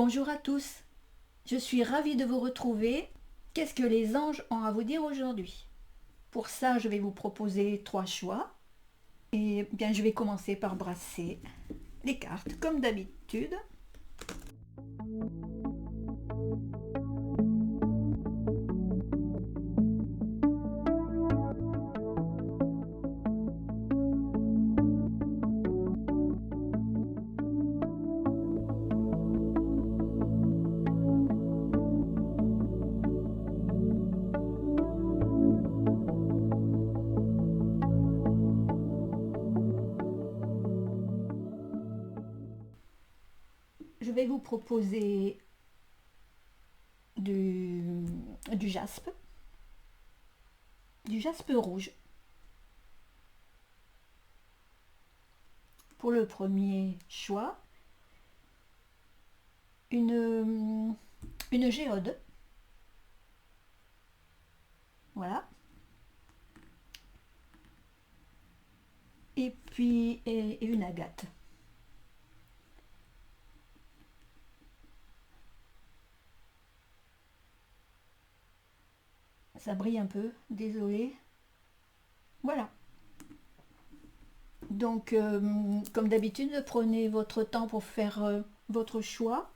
Bonjour à tous, je suis ravie de vous retrouver. Qu'est-ce que les anges ont à vous dire aujourd'hui? Pour ça, je vais vous proposer 3 choix. Et bien, je vais commencer par brasser les cartes comme d'habitude. Je vais vous proposer du jaspe, du jaspe rouge. Pour le premier choix, une géode. Voilà. Et puis et une agate. Ça brille un peu, désolé. Voilà. Donc, comme d'habitude, prenez votre temps pour faire votre choix.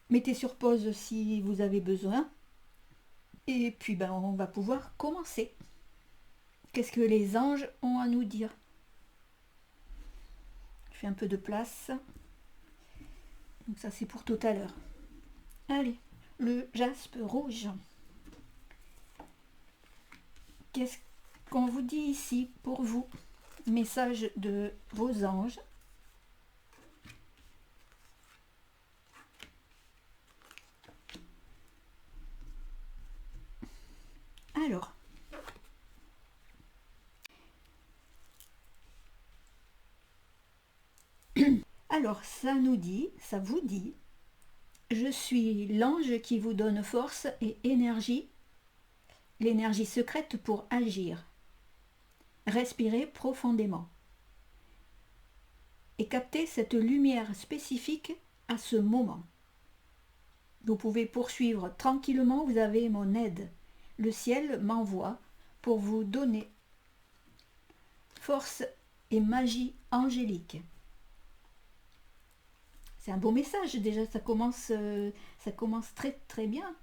Mettez sur pause si vous avez besoin. Et puis, on va pouvoir commencer. Qu'est-ce que les anges ont à nous dire? Je fais un peu de place. Donc ça, c'est pour tout à l'heure. Allez, le jaspe rouge. Qu'est-ce qu'on vous dit ici pour vous? Message de vos anges. Alors, ça nous dit, ça vous dit, je suis l'ange qui vous donne force et énergie, l'énergie secrète pour agir. Respirez profondément et captez cette lumière spécifique à ce moment. Vous pouvez poursuivre tranquillement, vous avez mon aide. Le ciel m'envoie pour vous donner force et magie angélique. C'est un beau message déjà, ça commence très très bien.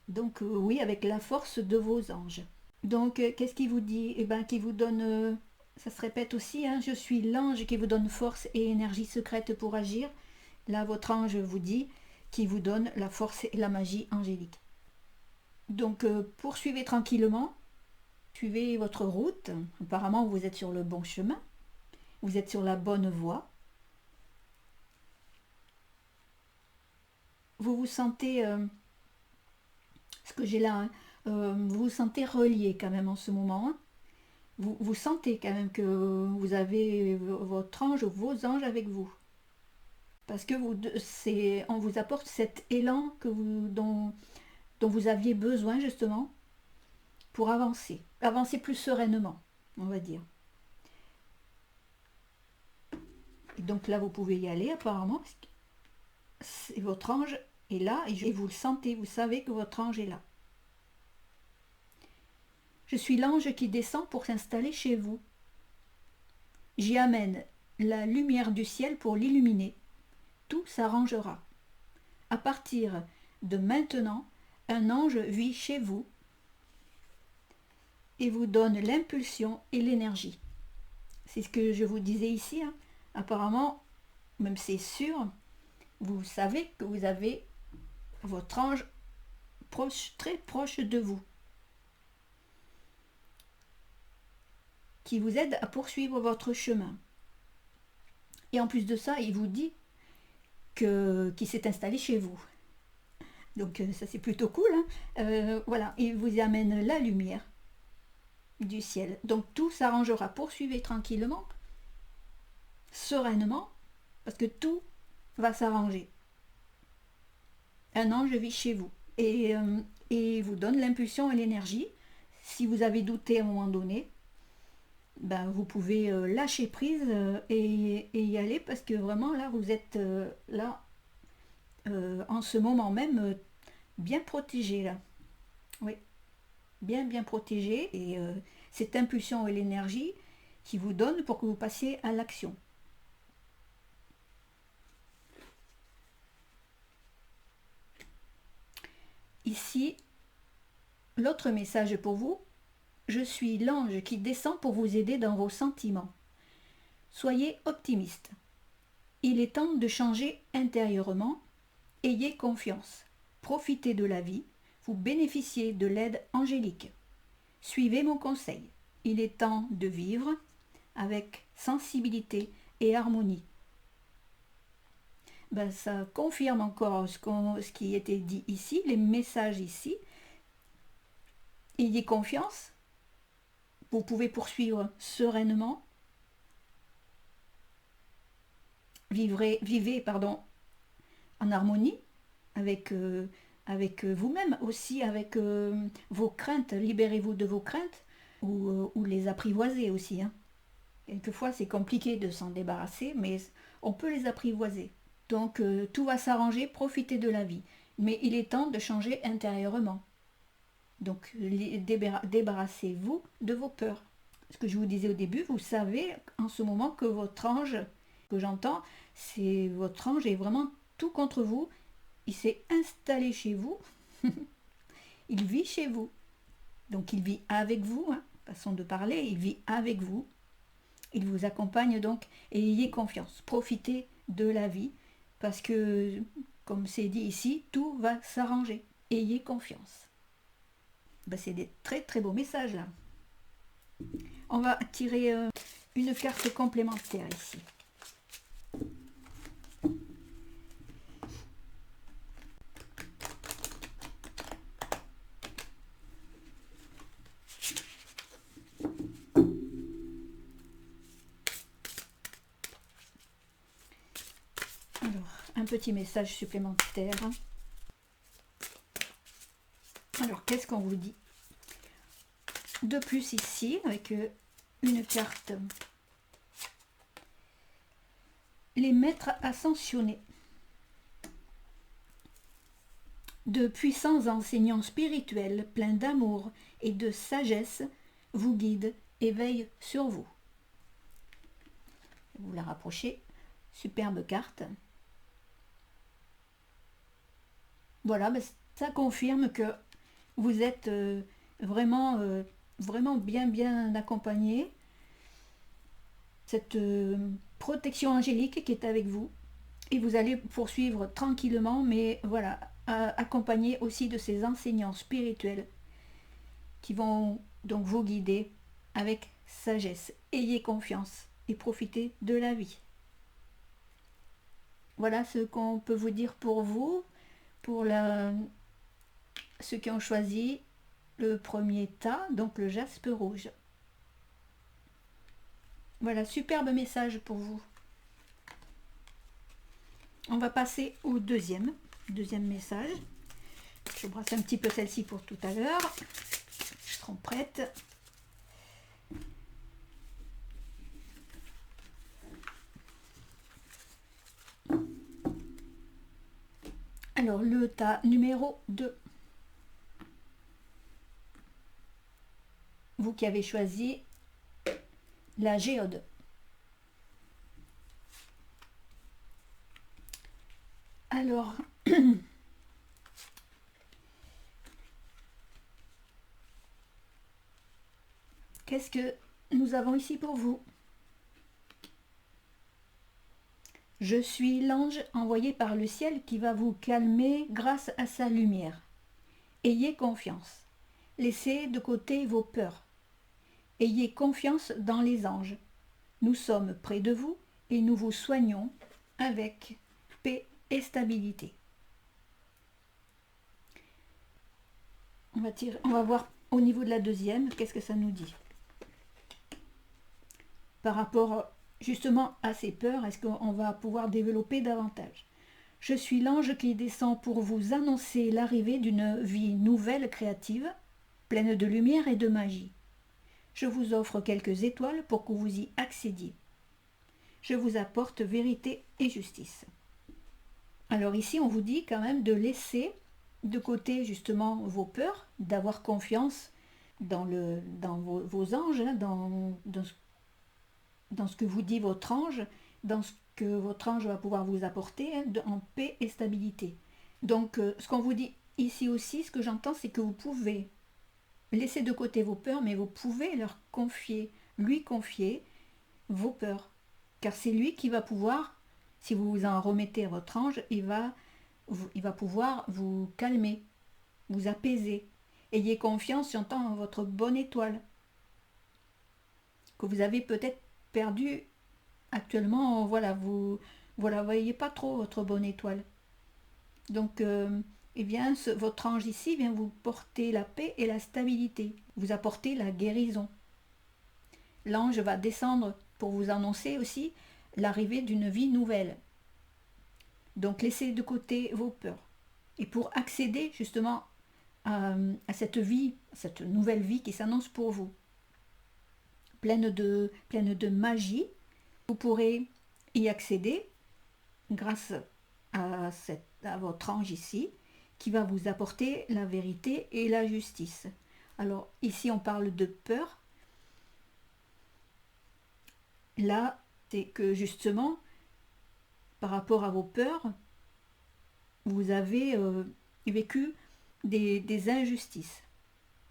Donc oui, avec la force de vos anges. Donc qu'est-ce qu'il vous dit? Eh bien, qui vous donne, ça se répète aussi, hein, je suis l'ange qui vous donne force et énergie secrète pour agir. Là, votre ange vous dit qui vous donne la force et la magie angélique. Donc poursuivez tranquillement, suivez votre route. Apparemment, vous êtes sur le bon chemin, vous êtes sur la bonne voie. Vous vous sentez, ce que j'ai là, hein, vous vous sentez relié quand même en ce moment. Hein. Vous sentez quand même que vous avez votre ange ou vos anges avec vous. Parce que on vous apporte cet élan dont vous aviez besoin justement pour avancer. Avancer plus sereinement, on va dire. Et donc là, vous pouvez y aller apparemment. Votre ange est là et vous le sentez, vous savez que votre ange est là. Je suis l'ange qui descend pour s'installer chez vous. J'y amène la lumière du ciel pour l'illuminer. Tout s'arrangera. À partir de maintenant, un ange vit chez vous et vous donne l'impulsion et l'énergie. C'est ce que je vous disais ici. Hein. Apparemment, même c'est sûr, vous savez que vous avez votre ange proche, très proche de vous, qui vous aide à poursuivre votre chemin. Et en plus de ça, il vous dit qu'il s'est installé chez vous. Donc ça c'est plutôt cool. Hein. Voilà, il vous amène la lumière du ciel. Donc tout s'arrangera. Poursuivez tranquillement, sereinement, parce que tout va s'arranger. Un ange vit chez vous et vous donne l'impulsion et l'énergie. Si vous avez douté à un moment donné, ben, vous pouvez lâcher prise et y aller parce que vraiment là vous êtes là en ce moment même bien protégé là. Oui, bien protégé et cette impulsion et l'énergie qui vous donne pour que vous passiez à l'action. Ici, l'autre message pour vous, je suis l'ange qui descend pour vous aider dans vos sentiments. Soyez optimiste. Il est temps de changer intérieurement. Ayez confiance. Profitez de la vie. Vous bénéficiez de l'aide angélique. Suivez mon conseil. Il est temps de vivre avec sensibilité et harmonie. Ben, ça confirme encore ce qui était dit ici, les messages ici. Ayez confiance. Vous pouvez poursuivre sereinement. Vivez en harmonie avec vous-même, aussi avec vos craintes. Libérez-vous de vos craintes ou les apprivoisez aussi. Hein. Quelquefois, c'est compliqué de s'en débarrasser, mais on peut les apprivoiser. Donc, tout va s'arranger, profitez de la vie. Mais il est temps de changer intérieurement. Donc, débarrassez-vous de vos peurs. Ce que je vous disais au début, vous savez en ce moment que votre ange, que j'entends, c'est votre ange est vraiment tout contre vous. Il s'est installé chez vous. Il vit chez vous. Donc, il vit avec vous, hein, façon de parler, il vit avec vous. Il vous accompagne donc et ayez confiance. Profitez de la vie parce que, comme c'est dit ici, tout va s'arranger. Ayez confiance. Ben, c'est des très beaux messages là. On va tirer une carte complémentaire ici. Alors, un petit message supplémentaire. Alors, qu'est-ce qu'on vous dit de plus ici, avec une carte. Les maîtres ascensionnés. De puissants enseignants spirituels pleins d'amour et de sagesse vous guident et veillent sur vous. Vous la rapprochez. Superbe carte. Voilà, ça confirme que vous êtes vraiment bien accompagné. Cette protection angélique qui est avec vous. Et vous allez poursuivre tranquillement, mais voilà, accompagné aussi de ces enseignants spirituels qui vont donc vous guider avec sagesse. Ayez confiance et profitez de la vie. Voilà ce qu'on peut vous dire pour vous, pour ceux qui ont choisi le premier tas, donc le jaspe rouge. Voilà, superbe message pour vous. On va passer au deuxième message. Je brasse un petit peu celle-ci pour tout à l'heure. Je serai prête. Alors, le tas numéro 2. Vous qui avez choisi la géode. Alors, qu'est-ce que nous avons ici pour vous? Je suis l'ange envoyé par le ciel qui va vous calmer grâce à sa lumière. Ayez confiance. Laissez de côté vos peurs. Ayez confiance dans les anges. Nous sommes près de vous et nous vous soignons avec paix et stabilité. On va voir au niveau de la deuxième, qu'est-ce que ça nous dit par rapport justement à ces peurs. Est-ce qu'on va pouvoir développer davantage? Je suis l'ange qui descend pour vous annoncer l'arrivée d'une vie nouvelle créative, pleine de lumière et de magie. Je vous offre quelques étoiles pour que vous y accédiez. Je vous apporte vérité et justice. Alors ici, on vous dit quand même de laisser de côté justement vos peurs, d'avoir confiance dans vos anges, hein, dans ce que vous dit votre ange, dans ce que votre ange va pouvoir vous apporter, hein, en paix et stabilité. Donc ce qu'on vous dit ici aussi, ce que j'entends, c'est que vous pouvez laisser de côté vos peurs, mais vous pouvez lui confier vos peurs. Car c'est lui qui va pouvoir, si vous vous en remettez à votre ange, il va pouvoir vous calmer, vous apaiser. Ayez confiance, j'entends, en votre bonne étoile, que vous avez peut-être perdu actuellement. Voilà, vous ne voyez pas trop votre bonne étoile. Donc, eh bien, votre ange ici vient vous porter la paix et la stabilité, vous apporter la guérison. L'ange va descendre pour vous annoncer aussi l'arrivée d'une vie nouvelle. Donc, laissez de côté vos peurs. Et pour accéder justement à cette vie, cette nouvelle vie qui s'annonce pour vous, pleine de magie, vous pourrez y accéder grâce à votre ange ici, qui va vous apporter la vérité et la justice. Alors ici on parle de peur. Là, c'est que justement, par rapport à vos peurs, vous avez vécu des injustices.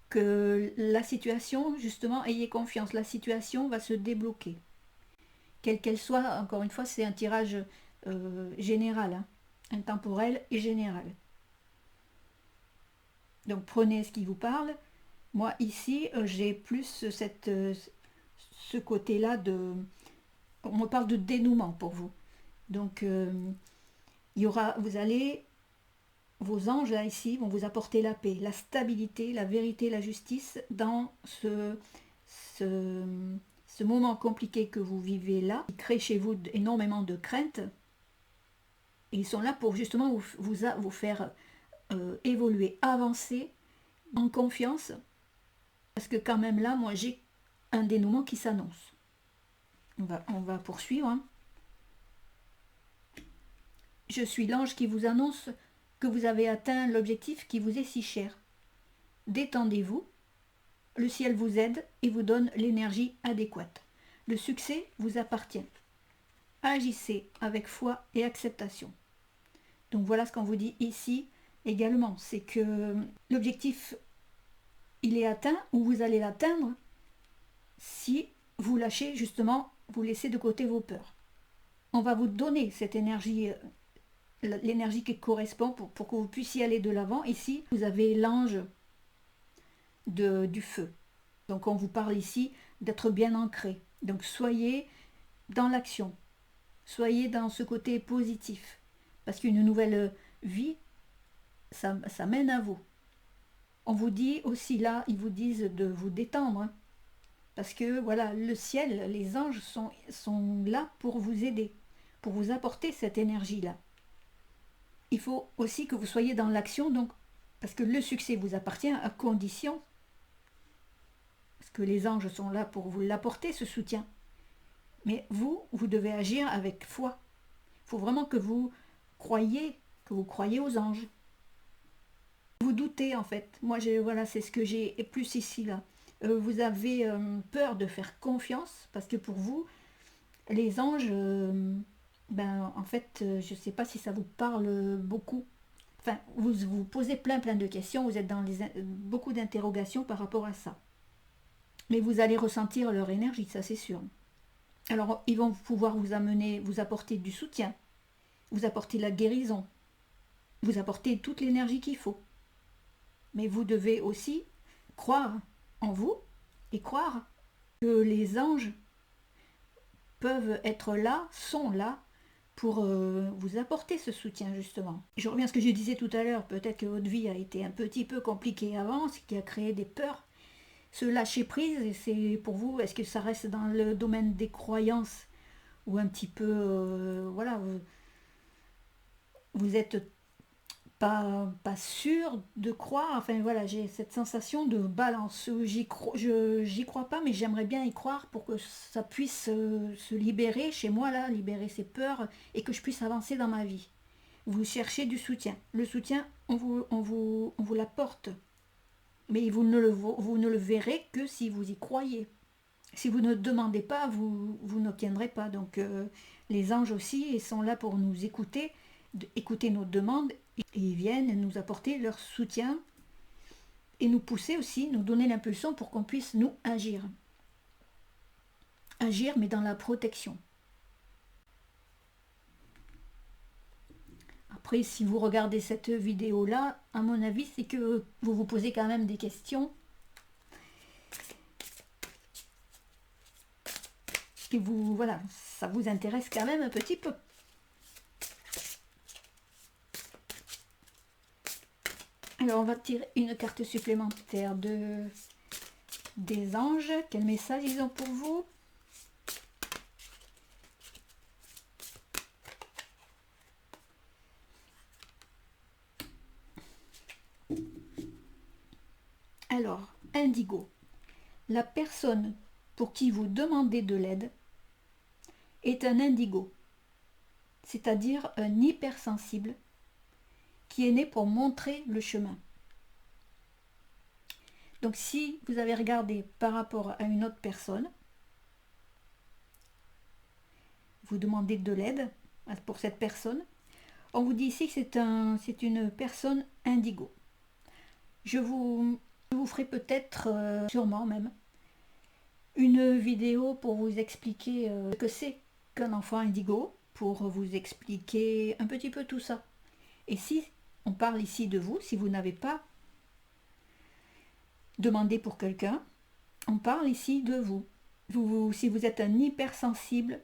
Que la situation, justement, ayez confiance, la situation va se débloquer. Quelle qu'elle soit, encore une fois, c'est un tirage général, hein, intemporel et général. Donc prenez ce qui vous parle. Moi ici, j'ai plus ce côté-là de... On me parle de dénouement pour vous. Donc vos anges là ici vont vous apporter la paix, la stabilité, la vérité, la justice dans ce moment compliqué que vous vivez là, qui crée chez vous énormément de crainte. Et ils sont là pour justement vous faire évoluer, avancer en confiance, parce que quand même là, moi j'ai un dénouement qui s'annonce. On va poursuivre. Hein. Je suis l'ange qui vous annonce que vous avez atteint l'objectif qui vous est si cher. Détendez-vous, le ciel vous aide et vous donne l'énergie adéquate. Le succès vous appartient. Agissez avec foi et acceptation. Donc voilà ce qu'on vous dit ici également, c'est que l'objectif, il est atteint ou vous allez l'atteindre si vous lâchez justement, vous laissez de côté vos peurs. On va vous donner cette énergie, l'énergie qui correspond pour que vous puissiez aller de l'avant. Ici, vous avez l'ange du feu. Donc on vous parle ici d'être bien ancré. Donc soyez dans l'action, soyez dans ce côté positif, parce qu'une nouvelle vie, ça mène à vous. On vous dit aussi là, ils vous disent de vous détendre, hein, parce que voilà, le ciel, les anges sont là pour vous aider, pour vous apporter cette énergie-là. Il faut aussi que vous soyez dans l'action, donc, parce que le succès vous appartient à condition, parce que les anges sont là pour vous l'apporter, ce soutien. Mais vous devez agir avec foi. Il faut vraiment que vous croyez aux anges. Vous doutez en fait. Moi, voilà, c'est ce que j'ai plus ici là. Vous avez peur de faire confiance parce que pour vous, les anges, en fait, je ne sais pas si ça vous parle beaucoup. Enfin, vous vous posez plein de questions. Vous êtes dans beaucoup d'interrogations par rapport à ça. Mais vous allez ressentir leur énergie, ça c'est sûr. Alors, ils vont pouvoir vous apporter du soutien, vous apporter la guérison, vous apporter toute l'énergie qu'il faut. Mais vous devez aussi croire en vous et croire que les anges peuvent être là, sont là, pour vous apporter ce soutien justement. Je reviens à ce que je disais tout à l'heure, peut-être que votre vie a été un petit peu compliquée avant, ce qui a créé des peurs. Ce lâcher prise, c'est pour vous, est-ce que ça reste dans le domaine des croyances ou un petit peu, vous êtes pas sûre de croire. Enfin voilà, j'ai cette sensation de balance. J'y crois pas, mais j'aimerais bien y croire pour que ça puisse se libérer chez moi, là, libérer ces peurs et que je puisse avancer dans ma vie. Vous cherchez du soutien. Le soutien, on vous l'apporte. Mais vous ne le verrez que si vous y croyez. Si vous ne demandez pas, vous n'obtiendrez pas. Donc les anges aussi, ils sont là pour nous écouter, écouter nos demandes, et ils viennent nous apporter leur soutien et nous pousser aussi, nous donner l'impulsion pour qu'on puisse nous agir. Agir, mais dans la protection. Après, si vous regardez cette vidéo-là, à mon avis, c'est que vous vous posez quand même des questions. Et vous, voilà, ça vous intéresse quand même un petit peu. Alors, on va tirer une carte supplémentaire des anges. Quel message ils ont pour vous? Alors, Indigo, la personne pour qui vous demandez de l'aide est un indigo, c'est-à-dire un hypersensible qui est né pour montrer le chemin. Donc si vous avez regardé par rapport à une autre personne, vous demandez de l'aide pour cette personne, on vous dit ici que c'est une personne indigo. Je vous ferai peut-être, sûrement même, une vidéo pour vous expliquer ce que c'est qu'un enfant indigo, pour vous expliquer un petit peu tout ça. Et si on parle ici de vous, si vous n'avez pas demandé pour quelqu'un, on parle ici de vous. Si vous êtes un hypersensible,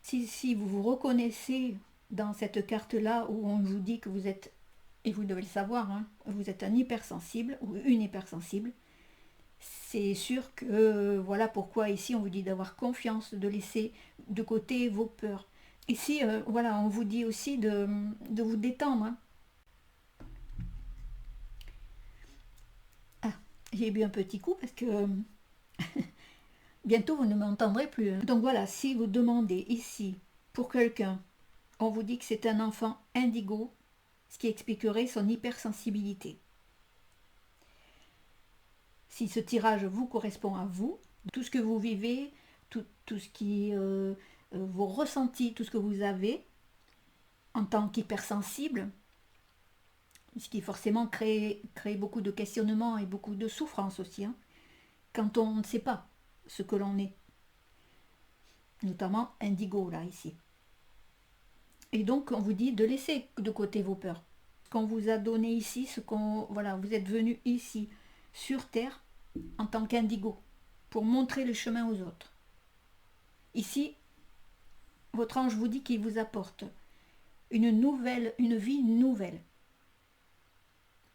si vous vous reconnaissez dans cette carte-là où on vous dit que vous êtes, et vous devez le savoir, hein, vous êtes un hypersensible ou une hypersensible, c'est sûr que voilà pourquoi ici on vous dit d'avoir confiance, de laisser de côté vos peurs. Ici, voilà, on vous dit aussi de vous détendre. Hein. Ah, j'ai bu un petit coup parce que bientôt vous ne m'entendrez plus. Hein. Donc voilà, si vous demandez ici pour quelqu'un, on vous dit que c'est un enfant indigo, ce qui expliquerait son hypersensibilité. Si ce tirage vous correspond à vous, tout ce que vous vivez, tout ce qui vos ressentis, tout ce que vous avez en tant qu'hypersensible, ce qui forcément crée beaucoup de questionnements et beaucoup de souffrance aussi, hein, quand on ne sait pas ce que l'on est, notamment indigo là ici. Et donc on vous dit de laisser de côté vos peurs. Qu'on vous a donné ici, voilà, vous êtes venu ici sur Terre en tant qu'indigo pour montrer le chemin aux autres. Ici, votre ange vous dit qu'il vous apporte une vie nouvelle,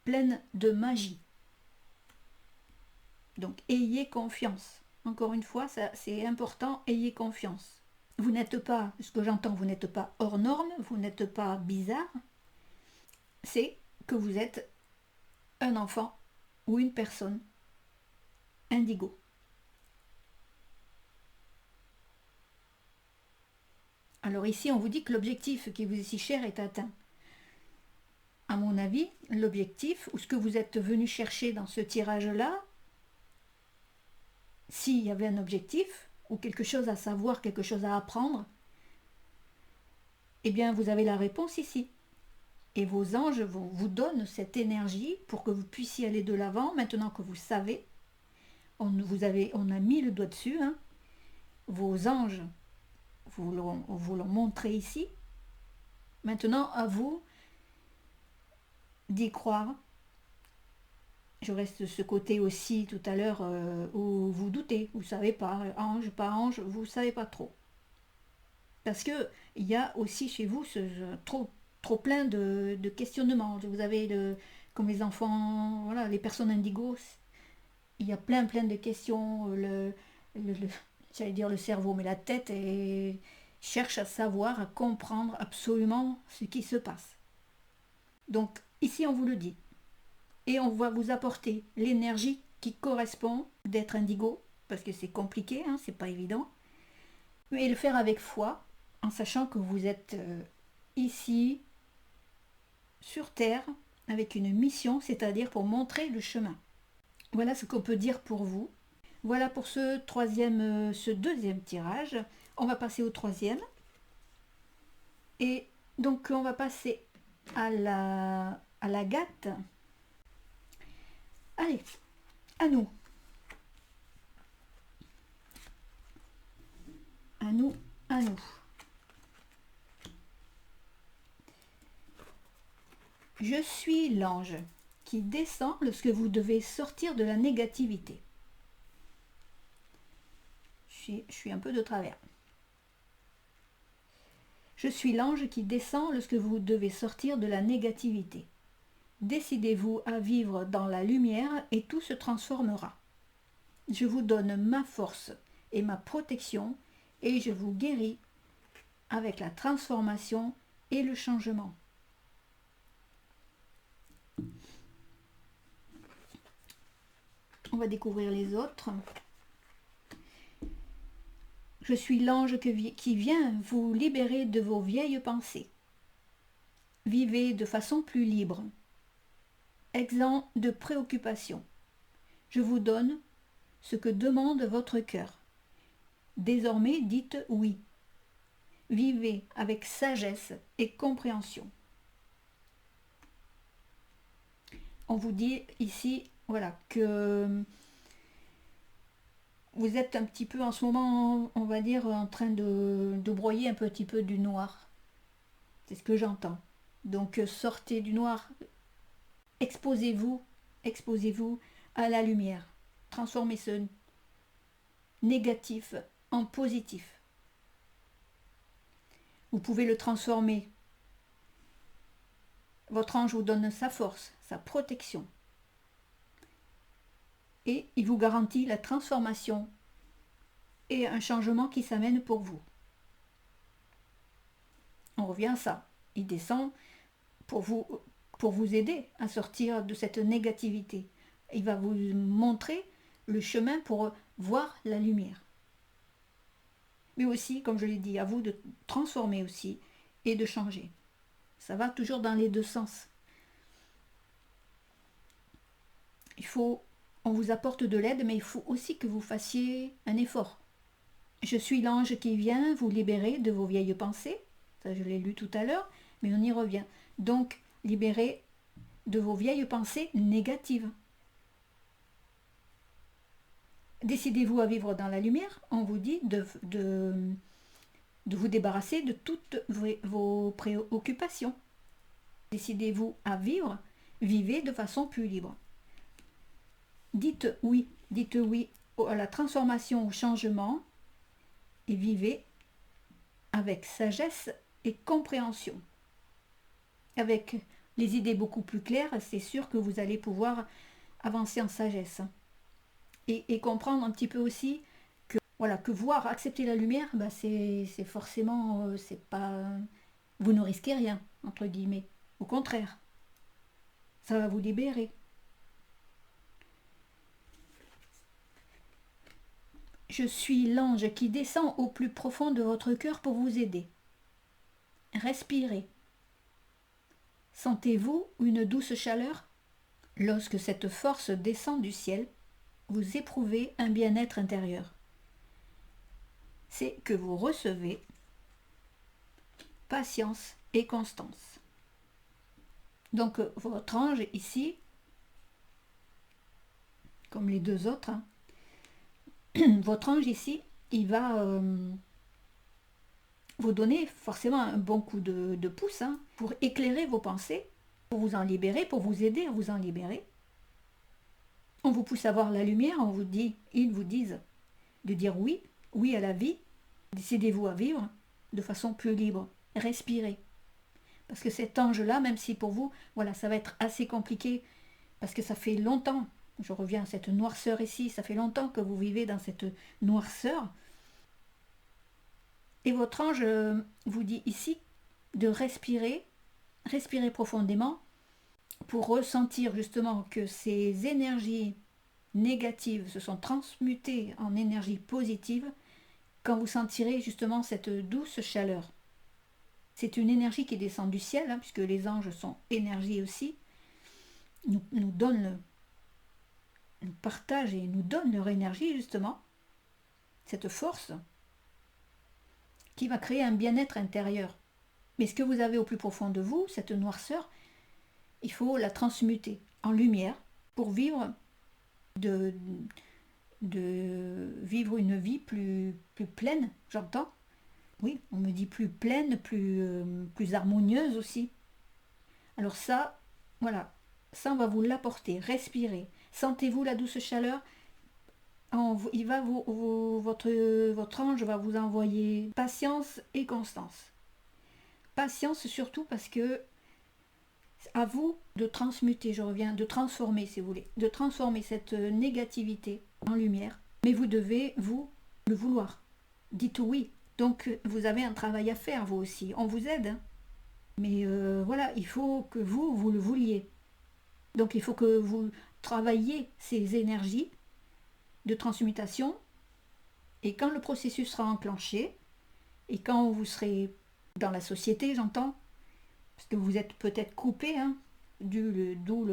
pleine de magie. Donc ayez confiance. Encore une fois, c'est important, ayez confiance. Vous n'êtes pas, ce que j'entends, vous n'êtes pas hors norme, vous n'êtes pas bizarre. C'est que vous êtes un enfant ou une personne indigo. Alors ici, on vous dit que l'objectif qui vous est si cher est atteint. À mon avis, l'objectif, ou ce que vous êtes venu chercher dans ce tirage-là, s'il y avait un objectif, ou quelque chose à savoir, quelque chose à apprendre, eh bien, vous avez la réponse ici. Et vos anges vous donnent cette énergie pour que vous puissiez aller de l'avant, maintenant que vous savez. On a mis le doigt dessus, hein. Vos anges vous l'ont montré ici. Maintenant, à vous d'y croire. Je reste de ce côté aussi tout à l'heure où vous doutez, vous ne savez pas, ange, pas ange, vous ne savez pas trop. Parce que il y a aussi chez vous trop plein de questionnements. Vous avez, comme les enfants, voilà, les personnes indigos, il y a plein de questions. J'allais dire le cerveau, mais la tête cherche à savoir, à comprendre absolument ce qui se passe. Donc, Ici, on vous le dit. Et on va vous apporter l'énergie qui correspond d'être indigo, parce que c'est compliqué, hein, c'est pas évident. Mais le faire avec foi, en sachant que vous êtes ici, sur Terre, avec une mission, c'est-à-dire pour montrer le chemin. Voilà ce qu'on peut dire pour vous. Voilà pour ce deuxième tirage. On va passer au troisième. Et donc on va passer à la Gatte. Allez, à nous. À nous, à nous. Je suis l'ange qui descend lorsque vous devez sortir de la négativité. Je suis un peu de travers. Je suis l'ange qui descend lorsque vous devez sortir de la négativité. Décidez-vous à vivre dans la lumière et tout se transformera. Je vous donne ma force et ma protection et je vous guéris avec la transformation et le changement. On va découvrir les autres. Je suis l'ange qui vient vous libérer de vos vieilles pensées. Vivez de façon plus libre, exempt de préoccupations. Je vous donne ce que demande votre cœur. Désormais, dites oui. Vivez avec sagesse et compréhension. On vous dit ici, voilà, que vous êtes un petit peu en ce moment, on va dire, en train de broyer un petit peu du noir. C'est ce que j'entends. Donc sortez du noir, exposez-vous à la lumière. Transformez ce négatif en positif. Vous pouvez le transformer. Votre ange vous donne sa force, sa protection. Et il vous garantit la transformation et un changement qui s'amène pour vous. On revient à ça. Il descend pour vous aider à sortir de cette négativité. Il va vous montrer le chemin pour voir la lumière. Mais aussi, comme je l'ai dit, à vous de transformer aussi et de changer. Ça va toujours dans les deux sens. On vous apporte de l'aide, mais il faut aussi que vous fassiez un effort. Je suis l'ange qui vient vous libérer de vos vieilles pensées. Ça, je l'ai lu tout à l'heure, mais on y revient. Donc, libérer de vos vieilles pensées négatives. Décidez-vous à vivre dans la lumière. On vous dit de vous débarrasser de toutes vos préoccupations. Décidez-vous à vivre. Vivez de façon plus libre. Dites oui à la transformation, au changement et vivez avec sagesse et compréhension. Avec les idées beaucoup plus claires, c'est sûr que vous allez pouvoir avancer en sagesse. Et comprendre un petit peu aussi que, voilà, que voir, accepter la lumière, c'est forcément, c'est pas, vous ne risquez rien, entre guillemets. Au contraire, ça va vous libérer. Je suis l'ange qui descend au plus profond de votre cœur pour vous aider. Respirez. Sentez-vous une douce chaleur? Lorsque cette force descend du ciel, vous éprouvez un bien-être intérieur. C'est que vous recevez patience et constance. Donc votre ange ici, comme les deux autres, votre ange ici, il va vous donner forcément un bon coup de pouce pour éclairer vos pensées, pour vous en libérer, pour vous aider à vous en libérer. On vous pousse à voir la lumière, ils vous disent de dire oui à la vie. Décidez-vous à vivre de façon plus libre. Respirez. Parce que cet ange-là, même si pour vous, voilà, ça va être assez compliqué, parce que ça fait longtemps, je reviens à cette noirceur ici, ça fait longtemps que vous vivez dans cette noirceur. Et votre ange vous dit ici de respirer profondément pour ressentir justement que ces énergies négatives se sont transmutées en énergie positive quand vous sentirez justement cette douce chaleur. C'est une énergie qui descend du ciel, hein, puisque les anges sont énergie aussi, nous donnent, nous partagent et nous donnent leur énergie justement, cette force qui va créer un bien-être intérieur. Mais ce que vous avez au plus profond de vous, cette noirceur, il faut la transmuter en lumière pour vivre vivre une vie plus pleine, j'entends. Oui, on me dit plus pleine, plus harmonieuse aussi. Alors ça, voilà, ça on va vous l'apporter, respirez. Sentez-vous la douce chaleur. Il va votre ange va vous envoyer patience et constance. Patience surtout parce que à vous de transmuter, je reviens, de transformer si vous voulez, de transformer cette négativité en lumière. Mais vous devez, vous, le vouloir. Dites oui. Donc vous avez un travail à faire, vous aussi. On vous aide. Hein. Mais voilà, il faut que vous le vouliez. Donc il faut que vous travailliez ces énergies de transmutation. Et quand le processus sera enclenché, et quand vous serez dans la société, j'entends, parce que vous êtes peut-être coupé, hein, d'où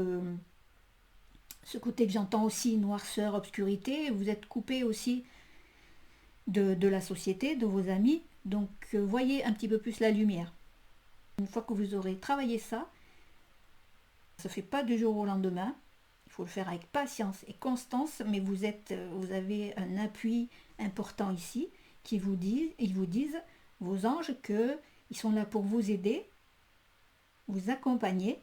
ce côté que j'entends aussi, noirceur, obscurité, vous êtes coupé aussi de la société, de vos amis, donc voyez un petit peu plus la lumière. Une fois que vous aurez travaillé ça, ça ne se fait pas du jour au lendemain, il faut le faire avec patience et constance, mais vous avez un appui important ici, ils vous disent, vos anges, qu'ils sont là pour vous aider, vous accompagner.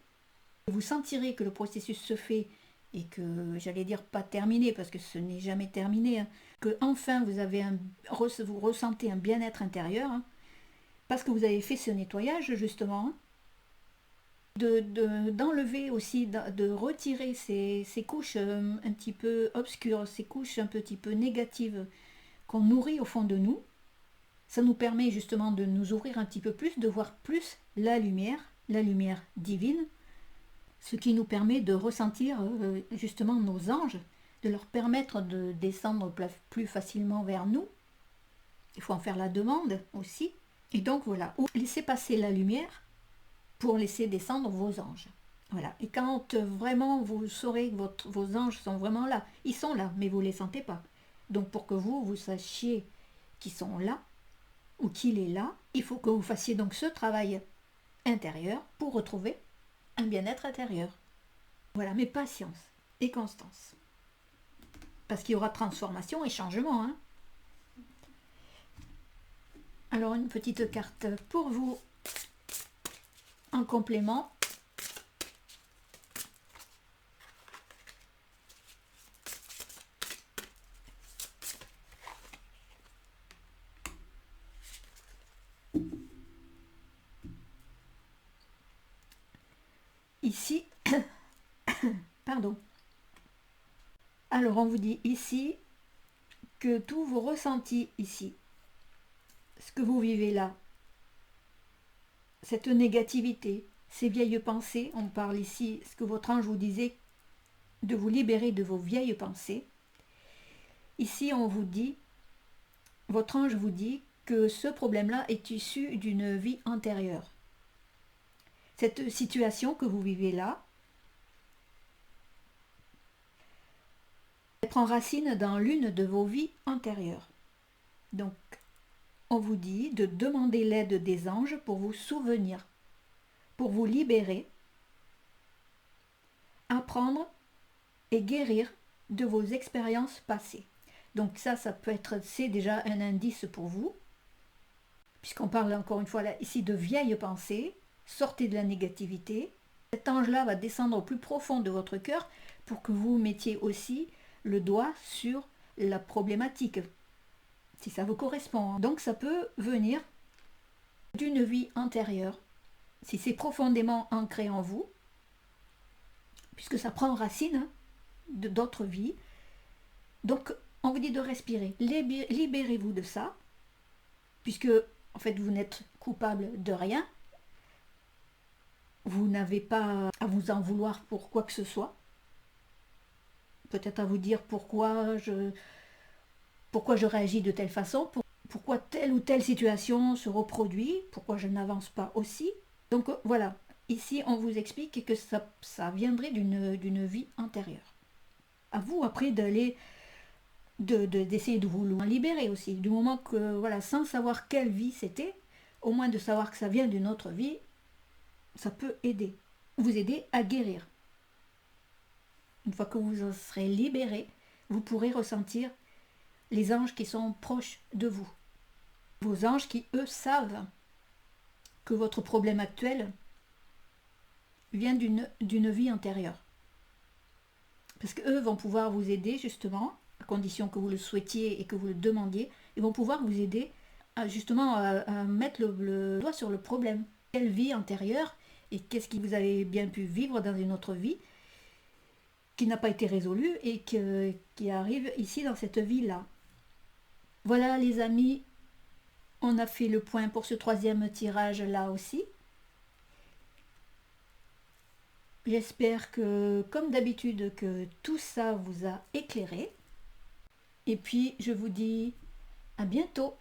Vous sentirez que le processus se fait et que, j'allais dire pas terminé, parce que ce n'est jamais terminé, hein, que enfin vous ressentez un bien-être intérieur, hein, parce que vous avez fait ce nettoyage justement, hein, d'enlever aussi, de retirer ces couches un petit peu obscures, ces couches un petit peu négatives qu'on nourrit au fond de nous. Ça nous permet justement de nous ouvrir un petit peu plus, de voir plus la lumière divine, ce qui nous permet de ressentir justement nos anges, de leur permettre de descendre plus facilement vers nous. Il faut en faire la demande aussi. Et donc voilà, laissez passer la lumière pour laisser descendre vos anges. Voilà. Et quand vraiment vous saurez que vos anges sont vraiment là, ils sont là, mais vous ne les sentez pas. Donc pour que vous sachiez qu'ils sont là, ou qu'il est là, il faut que vous fassiez donc ce travail intérieur pour retrouver un bien-être intérieur. Voilà, mais patience et constance. Parce qu'il y aura transformation et changement. Hein. Alors une petite carte pour vous en complément. Ici, pardon. Alors on vous dit ici que tous vos ressentis ici, ce que vous vivez là, cette négativité, ces vieilles pensées, on parle ici, ce que votre ange vous disait, de vous libérer de vos vieilles pensées. Ici on vous dit, votre ange vous dit que ce problème-là est issu d'une vie antérieure. Cette situation que vous vivez là, elle prend racine dans l'une de vos vies antérieures. Donc, on vous dit de demander l'aide des anges pour vous souvenir, pour vous libérer, apprendre et guérir de vos expériences passées. Donc ça peut être, c'est déjà un indice pour vous, puisqu'on parle encore une fois là, ici de vieilles pensées. Sortez de la négativité. Cet ange-là va descendre au plus profond de votre cœur pour que vous mettiez aussi le doigt sur la problématique, si ça vous correspond. Donc ça peut venir d'une vie antérieure, si c'est profondément ancré en vous, puisque ça prend racine d'autres vies. Donc on vous dit de respirer. Libérez-vous de ça, puisque en fait vous n'êtes coupable de rien. Vous n'avez pas à vous en vouloir pour quoi que ce soit. Peut-être à vous dire pourquoi je réagis de telle façon, pourquoi telle ou telle situation se reproduit, pourquoi je n'avance pas aussi. Donc voilà, ici on vous explique que ça viendrait d'une vie antérieure. À vous après d'essayer de vous en libérer aussi. Du moment que, voilà, sans savoir quelle vie c'était, au moins de savoir que ça vient d'une autre vie, ça peut vous aider à guérir. Une fois que vous en serez libéré, vous pourrez ressentir les anges qui sont proches de vous. Vos anges qui, eux, savent que votre problème actuel vient d'une vie antérieure. Parce qu'eux vont pouvoir vous aider justement, à condition que vous le souhaitiez et que vous le demandiez, ils vont pouvoir vous aider à mettre le doigt sur le problème. Quelle vie antérieure et qu'est-ce que vous avez bien pu vivre dans une autre vie qui n'a pas été résolue et qui arrive ici dans cette vie-là. Voilà les amis, on a fait le point pour ce 3e tirage là aussi. J'espère que, comme d'habitude, que tout ça vous a éclairé. Et puis, je vous dis à bientôt.